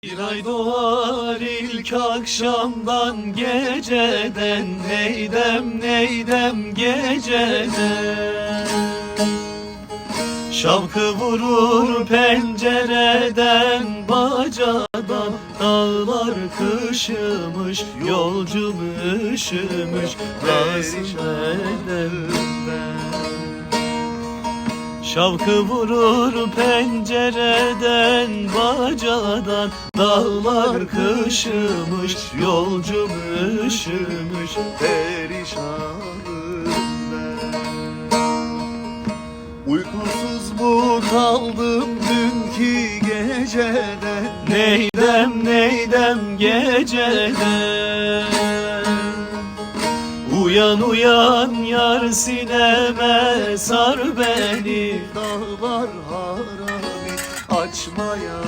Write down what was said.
Bir ay doğar ilk akşamdan, geceden neydem neydem geceden. Şavkı vurur pencereden, bacadan dağlar kışımış, yolcum üşümüş, nasıl edem ben. Şavkı vurur pencereden, bacadan dağlar kışımış, yolcum üşümüş, perişanım ben. Uykusuz mu kaldım dünkü geceden, neydem neydem geceden. Uyan uyan yar sineme sar beni, dağlar harami açmaya